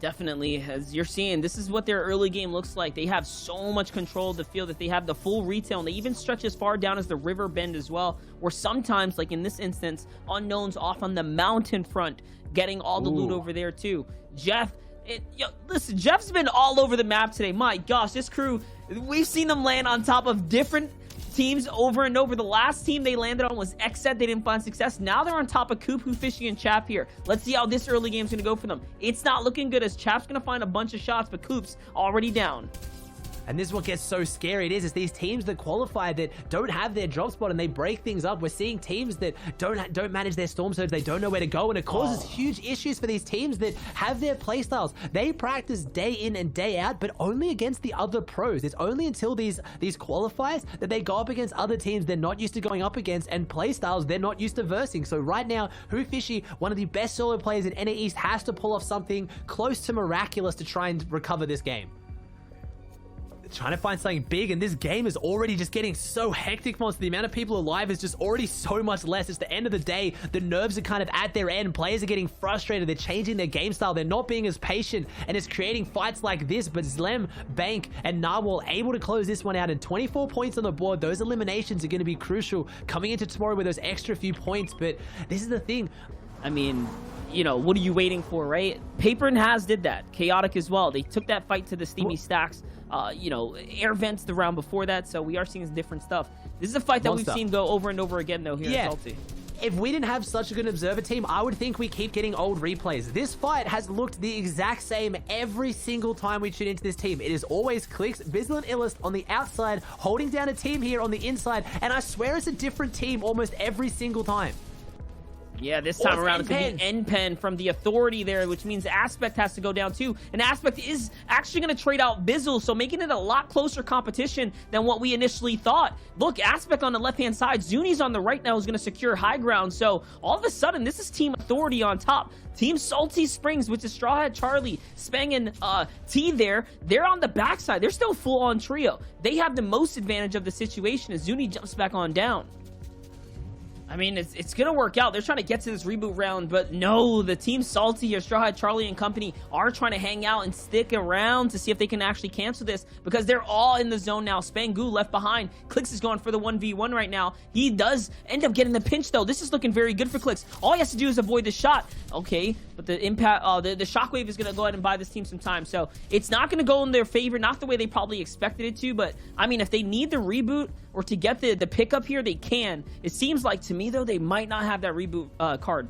Definitely, as you're seeing, this is what their early game looks like. They have so much control of the field that they have the full retail, and they even stretch as far down as the river bend as well, where sometimes, like in this instance, Unknown's off on the mountain front, getting all the loot over there too. Jeff, listen, Jeff's been all over the map today. My gosh, this crew, we've seen them land on top of different teams over and over. The last team they landed on was XZ. They didn't find success. Now they're on top of Coop, Fishy, and Chap here. Let's see how this early game's gonna go for them. It's not looking good as Chap's gonna find a bunch of shots, but Coop's already down. And this is what gets so scary. It is these teams that qualify that don't have their drop spot and they break things up. We're seeing teams that don't manage their storm surge. They don't know where to go, and it causes huge issues for these teams that have their playstyles. They practice day in and day out, but only against the other pros. It's only until these qualifiers that they go up against other teams they're not used to going up against and playstyles they're not used to versing. So right now, Fishy, one of the best solo players in NA East, has to pull off something close to miraculous to try and recover this game. Trying to find something big, and this game is already just getting so hectic, Monster. The amount of people alive is just already so much less. It's the end of the day. The nerves are kind of at their end. Players are getting frustrated. They're changing their game style. They're not being as patient, and it's creating fights like this. But Zlem, Bank, and Narwhal able to close this one out, and 24 points on the board. Those eliminations are going to be crucial coming into tomorrow with those extra few points. But this is the thing. I mean, you know, what are you waiting for, right? Paper and Haz did that. Chaotic as well. They took that fight to the steamy stacks. You know, air vents the round before that, so we are seeing different stuff. This is a fight that we've seen go over and over again, though, here in Salty. If we didn't have such a good observer team, I would think we keep getting old replays. This fight has looked the exact same every single time we tune into this team. It is always Clicks, Bizzle, and Illust on the outside, holding down a team here on the inside, and I swear it's a different team almost every single time. Yeah, this time around it's going to be N-Pen from the Authority there, which means Aspect has to go down too. And Aspect is actually going to trade out Bizzle, so making it a lot closer competition than what we initially thought. Look, Aspect on the left-hand side, Zuni's on the right now is going to secure high ground. So all of a sudden, this is Team Authority on top. Team Salty Springs, which is Straw Hat Charlie, Spang, and T there, they're on the backside. They're still full-on trio. They have the most advantage of the situation as Zuni jumps back on down. I mean, it's going to work out. They're trying to get to this reboot round, but no, the Team Salty here, Straw Hat Charlie and company, are trying to hang out and stick around to see if they can actually cancel this, because they're all in the zone now. Spangu left behind. Clicks is going for the 1v1 right now. He does end up getting the pinch, though. This is looking very good for Clicks. All he has to do is avoid the shot. Okay, but the impact, the shockwave is going to go ahead and buy this team some time, so it's not going to go in their favor, not the way they probably expected it to, but, I mean, if they need the reboot or to get the pickup here, they can. It seems like, to me, though, they might not have that reboot card.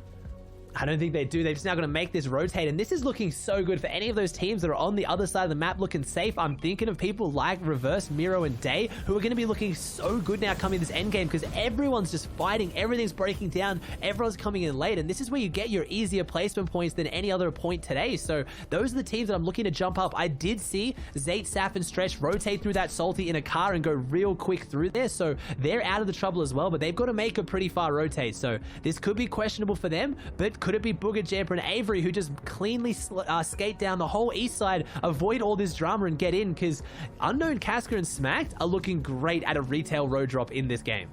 I don't think they do. They're just now going to make this rotate, and this is looking so good for any of those teams that are on the other side of the map looking safe. I'm thinking of people like Reverse, Miro, and Day, who are going to be looking so good now coming this endgame, because everyone's just fighting, everything's breaking down, everyone's coming in late, and this is where you get your easier placement points than any other point today. So those are the teams that I'm looking to jump up. I did see Zate, Saf, and Stretch rotate through that Salty in a car and go real quick through there, so they're out of the trouble as well, but they've got to make a pretty far rotate, so this could be questionable for them. But could it be Booger, Jamper, and Avery who just cleanly skate down the whole east side, avoid all this drama, and get in? Because Unknown, Casca, and Smacked are looking great at a retail road drop in this game.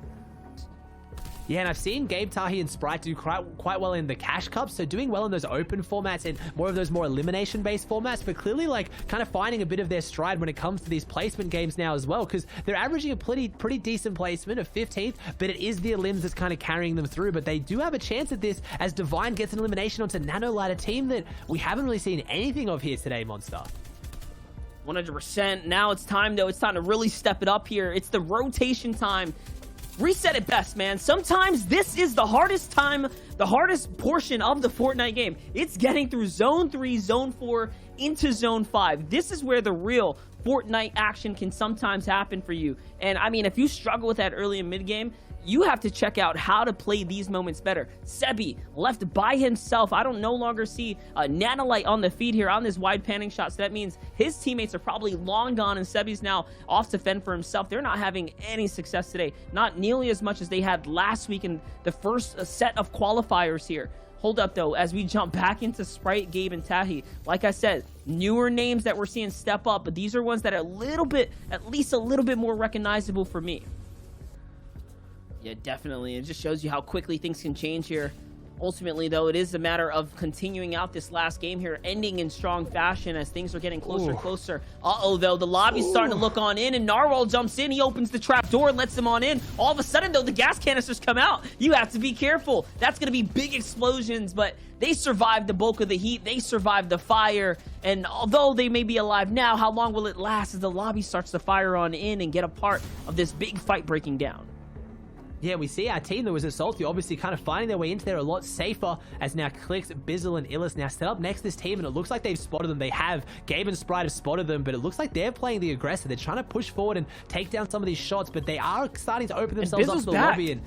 Yeah, and I've seen Gabe, Tahi, and Sprite do quite well in the Cash Cups, so doing well in those open formats and more of those more elimination-based formats, but clearly, like, kind of finding a bit of their stride when it comes to these placement games now as well, because they're averaging a pretty decent placement of 15th, but it is the elims that's kind of carrying them through, but they do have a chance at this as Divine gets an elimination onto Nanolight, a team that we haven't really seen anything of here today, Monster. 100%. Now it's time, though. It's time to really step it up here. It's the rotation time. Reset it best, man. Sometimes this is the hardest time, the hardest portion of the Fortnite game. It's getting through Zone 3, Zone 4, into Zone 5. This is where the real Fortnite action can sometimes happen for you. And, I mean, if you struggle with that early and mid-game, you have to check out how to play these moments better. Sebi left by himself. I don't no longer see a Nanolight on the feed here on this wide panning shot. So that means his teammates are probably long gone, and Sebi's now off to fend for himself. They're not having any success today. Not nearly as much as they had last week in the first set of qualifiers here. Hold up, though, as we jump back into Sprite, Gabe, and Tahi. Like I said, newer names that we're seeing step up, but these are ones that are a little bit, at least a little bit more recognizable for me. Yeah, definitely. It just shows you how quickly things can change here. Ultimately, though, it is a matter of continuing out this last game here, ending in strong fashion as things are getting closer and closer. Though, the lobby's starting to look on in, and Narwhal jumps in. He opens the trap door and lets them on in. All of a sudden, though, the gas canisters come out. You have to be careful. That's going to be big explosions, but they survived the bulk of the heat. They survived the fire, and although they may be alive now, how long will it last as the lobby starts to fire on in and get a part of this big fight breaking down? Yeah, we see our team that was assaulted obviously kind of finding their way into there a lot safer as now Clicks, Bizzle, and Illis now set up next to this team, and it looks like they've spotted them. They have. Gabe and Sprite have spotted them, but it looks like they're playing the aggressor. They're trying to push forward and take down some of these shots, but they are starting to open themselves up to the lobby. And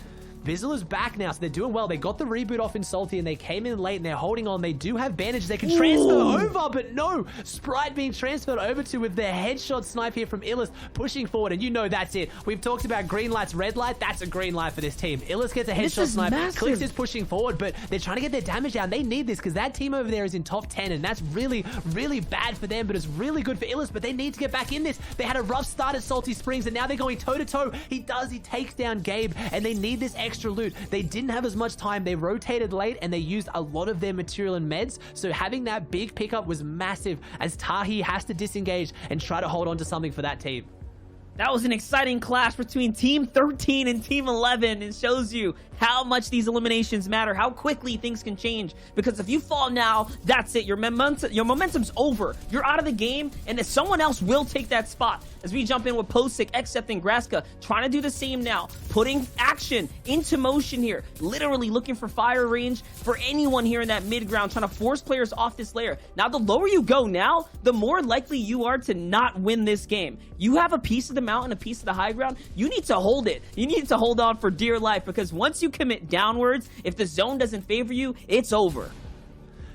Bizzle is back now, so they're doing well. They got the reboot off in Salty, and they came in late, and they're holding on. They do have bandages they can transfer over, but no. Sprite being transferred over to with the headshot snipe here from Illis, pushing forward, and you know that's it. We've talked about green lights, red light. That's a green light for this team. Illis gets a headshot snipe. Clicks is pushing forward, but they're trying to get their damage down. They need this because that team over there is in top 10, and that's really, really bad for them, but it's really good for Illis, but they need to get back in this. They had a rough start at Salty Springs, and now they're going toe-to-toe. He takes down Gabe, and they need this extra loot. They didn't have as much time. They rotated late, and they used a lot of their material and meds, so having that big pickup was massive as Tahi has to disengage and try to hold on to something for that team. That was an exciting clash between Team 13 and Team 11. It shows you how much these eliminations matter, how quickly things can change. Because if you fall now, that's it. Your momentum's over. You're out of the game, and then someone else will take that spot. As we jump in with Posick, Except, and Graska, trying to do the same now. Putting action into motion here. Literally looking for fire range for anyone here in that mid-ground, trying to force players off this layer. Now, the lower you go now, the more likely you are to not win this game. You have a piece of the mountain, a piece of the high ground. You need to hold it. You need to hold on for dear life, because once you commit downwards, if the zone doesn't favor you, it's over.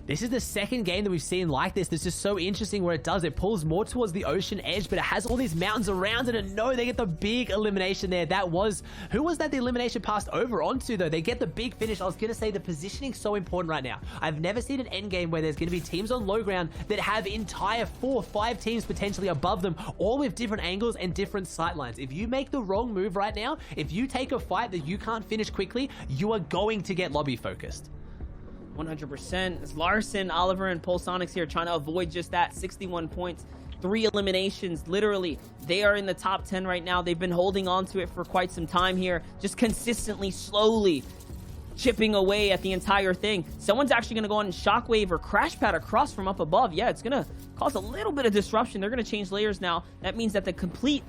This is the second game that we've seen like this. This is so interesting where it pulls more towards the ocean edge, but it has all these mountains around it, and no, they get the big elimination there. Who was that the elimination passed over onto, though? They get the big finish. I was going to say the positioning's so important right now. I've never seen an endgame where there's going to be teams on low ground that have entire 4 or 5 teams potentially above them, all with different angles and different sight lines. If you make the wrong move right now, if you take a fight that you can't finish quickly, you are going to get lobby focused. 100%. It's Larson, Oliver, and PulseOntics here trying to avoid just that. 61 points, 3 eliminations. Literally, they are in the top 10 right now. They've been holding on to it for quite some time here, just consistently, slowly chipping away at the entire thing. Someone's actually going to go on and shockwave or crash pad across from up above. Yeah, it's going to cause a little bit of disruption. They're going to change layers now. That means that the complete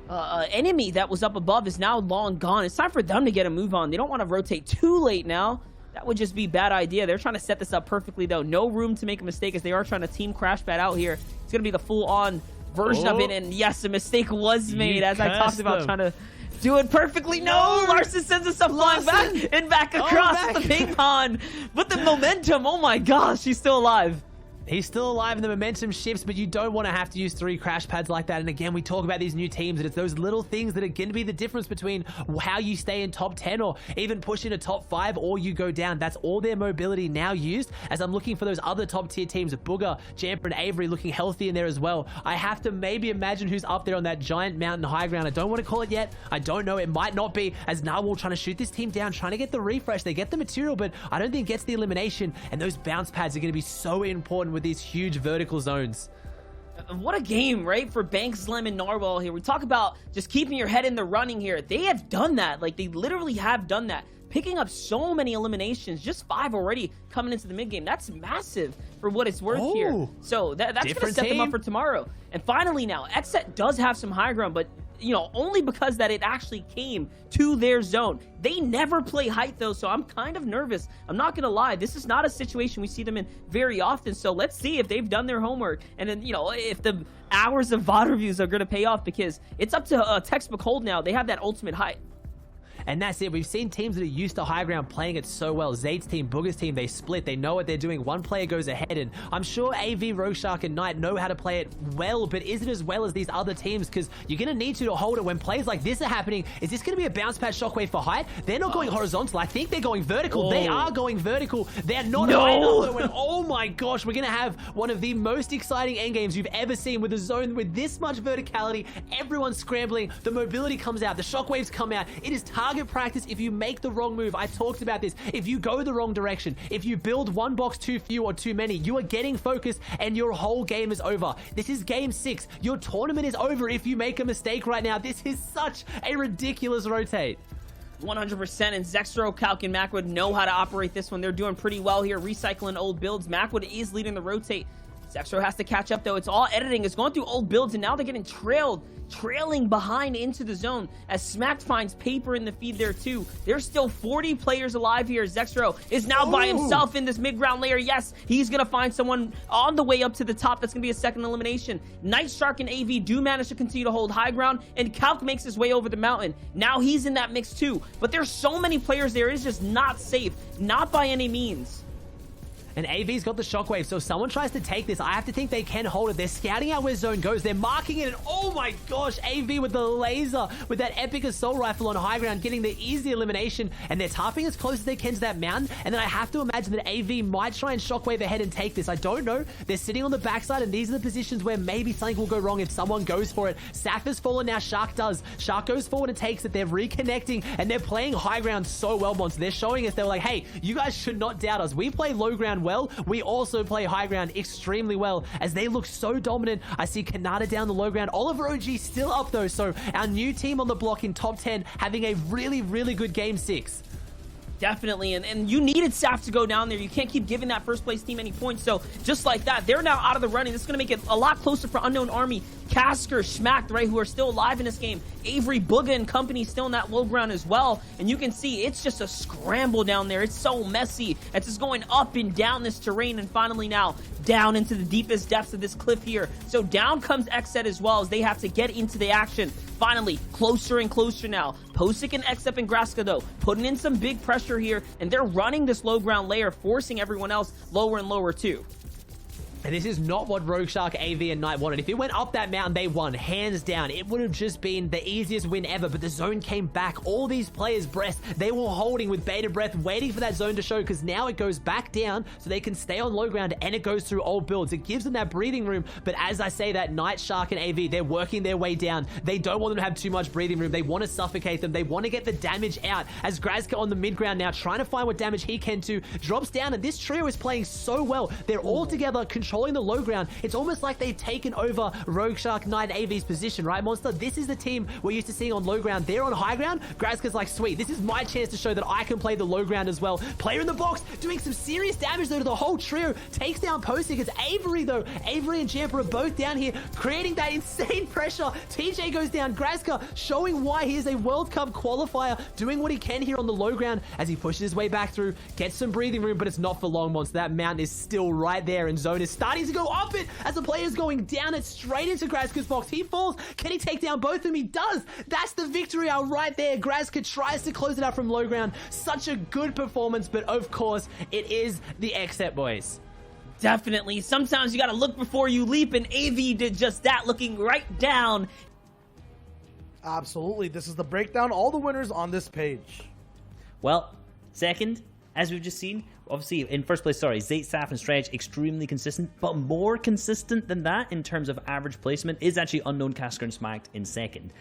enemy that was up above is now long gone. It's time for them to get a move on. They don't want to rotate too late now. That would just be a bad idea. They're trying to set this up perfectly, though. No room to make a mistake as they are trying to team crash pad out here. It's going to be the full-on version of it, and yes, a mistake was made, as I talked about, trying to do it perfectly. No, Larson sends us flying back and back across the ping pond. But the momentum, oh my gosh, he's still alive. He's still alive and the momentum shifts, but you don't want to have to use 3 crash pads like that. And again, we talk about these new teams, and it's those little things that are going to be the difference between how you stay in top 10 or even push into top 5 or you go down. That's all their mobility now used. As I'm looking for those other top tier teams, Booger, Jamper, and Avery looking healthy in there as well. I have to maybe imagine who's up there on that giant mountain high ground. I don't want to call it yet. I don't know. It might not be, as Narwhal trying to shoot this team down, trying to get the refresh. They get the material, but I don't think it gets the elimination. And those bounce pads are going to be so important with these huge vertical zones. What a game, right? For Banks, Slim, and Narwhal here. We talk about just keeping your head in the running here. They have done that. Like, they literally have done that. Picking up so many eliminations, just 5 already coming into the mid game. That's massive for what it's worth here. So that's going to set them up for tomorrow. And finally now, Xset does have some high ground, but you know, only because that it actually came to their zone. They never play height though, so I'm kind of nervous. I'm not gonna lie, this is not a situation we see them in very often, so let's see if they've done their homework, and then, you know, if the hours of VOD reviews are gonna pay off, because it's up to textbook hold now. They have that ultimate height. And that's it. We've seen teams that are used to high ground playing it so well. Zayd's team, Booger's team, they split. They know what they're doing. One player goes ahead, and I'm sure AV, Rorschach, and Knight know how to play it well, but is it as well as these other teams? Because you're going to need to hold it when plays like this are happening. Is this going to be a bounce pad shockwave for height? They're not going horizontal. I think they're going vertical. They are going vertical. They're not high enough though, and oh my gosh, we're going to have one of the most exciting endgames you've ever seen with a zone with this much verticality. Everyone's scrambling. The mobility comes out. The shockwaves come out. It is target target practice if you make the wrong move. I talked about this. If you go the wrong direction, if you build one box too few or too many, you are getting focused and your whole game is over. This is game 6. Your tournament is over if you make a mistake right now. This is such a ridiculous rotate. 100%, and Zexro, Calc, and Macwood know how to operate this one. They're doing pretty well here, recycling old builds. Macwood is leading the rotate. Zexro has to catch up, though. It's all editing. It's going through old builds, and now they're getting trailing behind into the zone as Smacked finds paper in the feed there, too. There's still 40 players alive here. Zexro is now by himself in this mid-ground layer. Yes, he's going to find someone on the way up to the top. That's going to be a second elimination. Night Shark and AV do manage to continue to hold high ground, and Calc makes his way over the mountain. Now he's in that mix, too. But there's so many players there. It's just not safe. Not by any means. And AV's got the shockwave, so if someone tries to take this, I have to think they can hold it. They're scouting out where zone goes. They're marking it, and oh my gosh, AV with the laser, with that epic assault rifle on high ground, getting the easy elimination, and they're tapping as close as they can to that mountain, and then I have to imagine that AV might try and shockwave ahead and take this. I don't know. They're sitting on the backside, and these are the positions where maybe something will go wrong if someone goes for it. Saf has fallen now. Shark does. Shark goes forward and takes it. They're reconnecting, and they're playing high ground so well, Monster. They're showing us, they're like, hey, you guys should not doubt us. We play low ground well. We also play high ground extremely well as they look so dominant. I see Kanata down the low ground. Oliver OG still up though, so our new team on the block in top 10 having a really, really good game 6. Definitely, and you needed Saf to go down there. You can't keep giving that first place team any points, so just like that, they're now out of the running. This is going to make it a lot closer for Unknown Army. Casker, Schmacked, right, who are still alive in this game. Avery, Booga, and company still in that low ground as well, and you can see it's just a scramble down there. It's so messy. It's just going up and down this terrain, and finally now down into the deepest depths of this cliff here. So down comes XZ as well as they have to get into the action. Finally, closer and closer now. Posic and XF and Graska, though, putting in some big pressure here, and they're running this low ground layer, forcing everyone else lower and lower, too. And this is not what Rogue Shark, AV, and Knight wanted. If it went up that mountain, they won, hands down. It would have just been the easiest win ever, but the zone came back. All these players' breaths, they were holding with bated breath, waiting for that zone to show, because now it goes back down, so they can stay on low ground, and it goes through old builds. It gives them that breathing room, but as I say that, Knight Shark and AV, they're working their way down. They don't want them to have too much breathing room. They want to suffocate them. They want to get the damage out, as Graska on the mid ground now, trying to find what damage he can to, drops down, and this trio is playing so well. They're all together, controlling the low ground. It's almost like they've taken over Rogue Shark, Knight, and AV's position, right, Monster? This is the team we're used to seeing on low ground. They're on high ground. Graska's like, sweet, this is my chance to show that I can play the low ground as well. Player in the box, doing some serious damage, though, to the whole trio. Takes down Posic. It's Avery, though. Avery and Jamper are both down here, creating that insane pressure. TJ goes down. Graska showing why he is a World Cup qualifier, doing what he can here on the low ground as he pushes his way back through, gets some breathing room, but it's not for long, Monster. That mountain is still right there, and zone is starting to go up it as the player's going down it straight into Graska's box. He falls. Can he take down both of them? He does. That's the victory out right there. Graska tries to close it out from low ground. Such a good performance, but of course, it is the XZ boys. Definitely. Sometimes you got to look before you leap, and AV did just that, looking right down. Absolutely. This is the breakdown. All the winners on this page. Well, second, as we've just seen, obviously in first place, Zayt, Saf, and Stretch, extremely consistent, but more consistent than that in terms of average placement is actually Unknown, Casker, and Smacked in second.